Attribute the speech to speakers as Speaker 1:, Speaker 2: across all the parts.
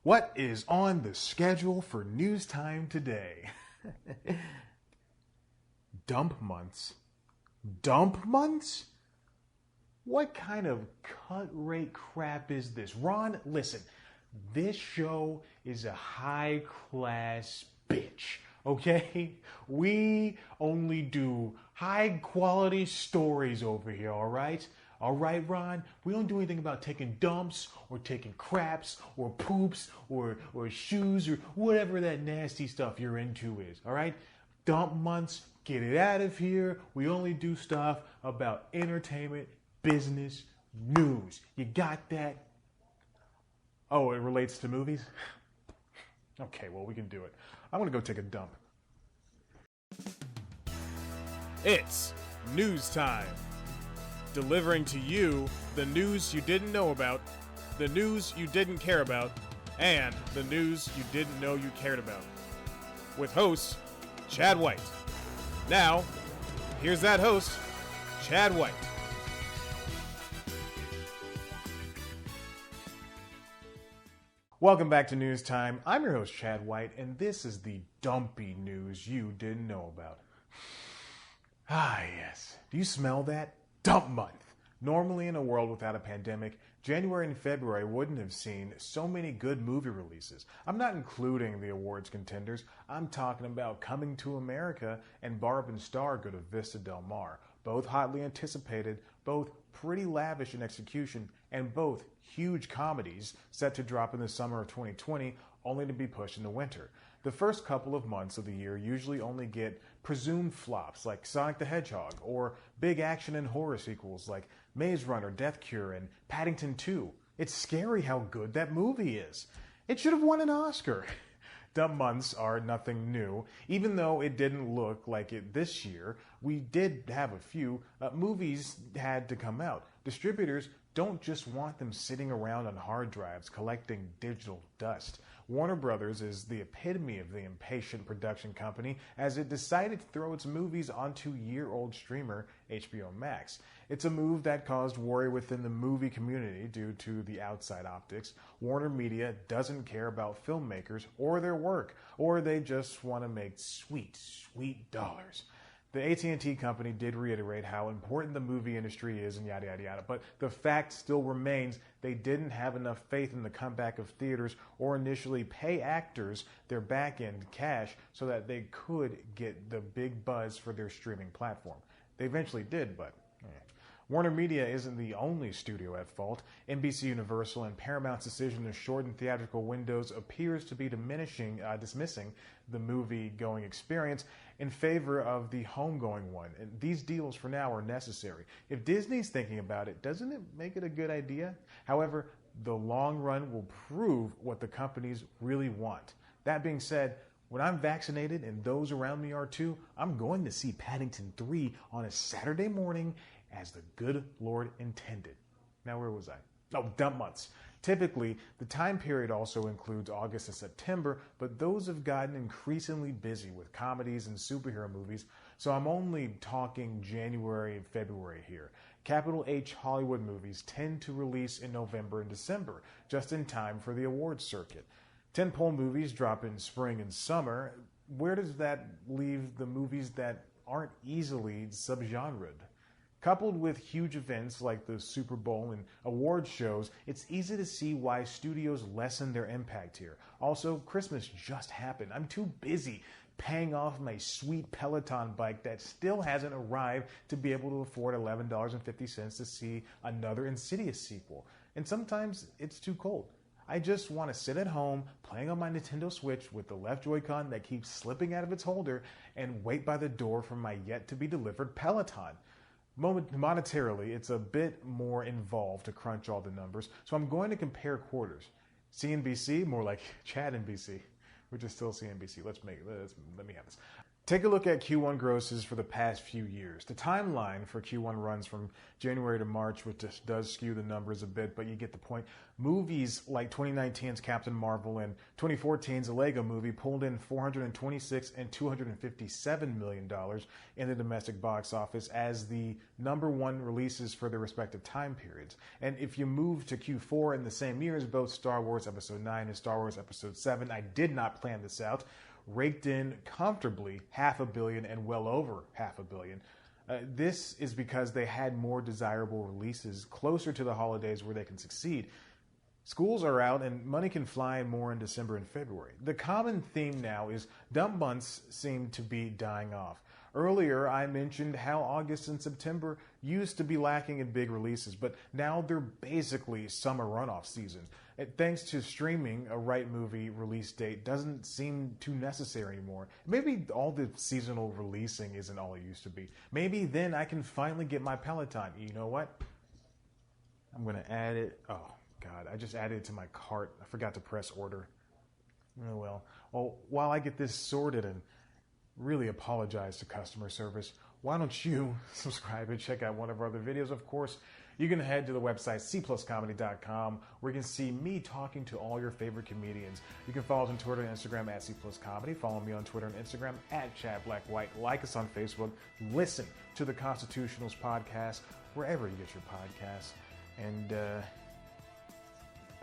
Speaker 1: What is on the schedule for news time today? Dump months? Dump months? What kind of cut rate crap is this? Ron, listen, this show is a high class bitch, okay? We only do high quality stories over here, all right? All right, Ron? We don't do anything about taking dumps or taking craps or poops or shoes or whatever that nasty stuff you're into is, all right? Dump months, get it out of here. We only do stuff about entertainment, business, news. You got that? Oh, it relates to movies? Okay, well, we can do it. I'm going to go take a dump.
Speaker 2: It's news time. Delivering to you the news you didn't know about, the news you didn't care about, and the news you didn't know you cared about. With host, Chad White. Now, here's that host, Chad White.
Speaker 1: Welcome back to News Time. I'm your host, Chad White, and this is the dumpy news you didn't know about. Ah, yes. Do you smell that? Dump month. Normally, in a world without a pandemic, January and February wouldn't have seen so many good movie releases. I'm not including the awards contenders. I'm talking about Coming to America and Barb and Star Go to Vista Del Mar. Both hotly anticipated, both pretty lavish in execution, and both huge comedies set to drop in the summer of 2020, only to be pushed into winter. The first couple of months of the year usually only get presumed flops like Sonic the Hedgehog, or big action and horror sequels like Maze Runner, Death Cure, and Paddington 2. It's scary how good that movie is. It should have won an Oscar. Dump months are nothing new. Even though it didn't look like it this year, we did have a few. Movies had to come out. Distributors don't just want them sitting around on hard drives collecting digital dust. Warner Brothers is the epitome of the impatient production company, as it decided to throw its movies onto year-old streamer HBO Max. It's a move that caused worry within the movie community due to the outside optics. Warner Media doesn't care about filmmakers or their work, or they just want to make sweet, sweet dollars. The AT&T company did reiterate how important the movie industry is and yada, yada, yada, but the fact still remains they didn't have enough faith in the comeback of theaters or initially pay actors their back-end cash so that they could get the big buzz for their streaming platform. They eventually did, but Warner Media isn't the only studio at fault. NBC Universal and Paramount's decision to shorten theatrical windows appears to be dismissing the movie-going experience in favor of the home-going one. And these deals for now are necessary. If Disney's thinking about it, doesn't it make it a good idea? However, the long run will prove what the companies really want. That being said, when I'm vaccinated and those around me are too, I'm going to see Paddington 3 on a Saturday morning as the good Lord intended. Now, where was I? Oh, dump months. Typically, the time period also includes August and September, but those have gotten increasingly busy with comedies and superhero movies, so I'm only talking January and February here. Capital H Hollywood movies tend to release in November and December, just in time for the awards circuit. Tentpole movies drop in spring and summer. Where does that leave the movies that aren't easily subgenred? Coupled with huge events like the Super Bowl and award shows, it's easy to see why studios lessen their impact here. Also, Christmas just happened. I'm too busy paying off my sweet Peloton bike that still hasn't arrived to be able to afford $11.50 to see another Insidious sequel. And sometimes it's too cold. I just want to sit at home playing on my Nintendo Switch with the left Joy-Con that keeps slipping out of its holder and wait by the door for my yet-to-be-delivered Peloton. Monetarily, it's a bit more involved to crunch all the numbers, so I'm going to compare quarters. CNBC, more like Chad NBC, which is still CNBC. Let me have this. Take a look at Q1 grosses for the past few years. The timeline for Q1 runs from January to March, which just does skew the numbers a bit, but you get the point. Movies like 2019's Captain Marvel and 2014's Lego Movie pulled in $426 and $257 million in the domestic box office as the number one releases for their respective time periods. And if you move to Q4 in the same years, both Star Wars Episode 9 and Star Wars Episode 7, I did not plan this out, raked in comfortably $500 million and well over $500 million. This is because they had more desirable releases closer to the holidays where they can succeed. Schools are out and money can fly more in December and February. The common theme now is dump months seem to be dying off. Earlier, I mentioned how August and September used to be lacking in big releases, but now they're basically summer runoff season. Thanks to streaming, a right movie release date doesn't seem too necessary anymore. Maybe all the seasonal releasing isn't all it used to be. Maybe then I can finally get my Peloton. You know what? I'm going to add it. Oh, God, I just added it to my cart. I forgot to press order. Oh, well. Well, while I get this sorted and really apologize to customer service, why don't you subscribe and check out one of our other videos? Of course, you can head to the website cpluscomedy.com where you can see me talking to all your favorite comedians. You can follow us on Twitter and Instagram at cpluscomedy. Follow me on Twitter and Instagram at ChadBlackWhite. Like us on Facebook. Listen to the Constitutionals podcast wherever you get your podcasts. And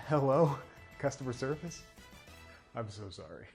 Speaker 1: hello, customer service? I'm so sorry.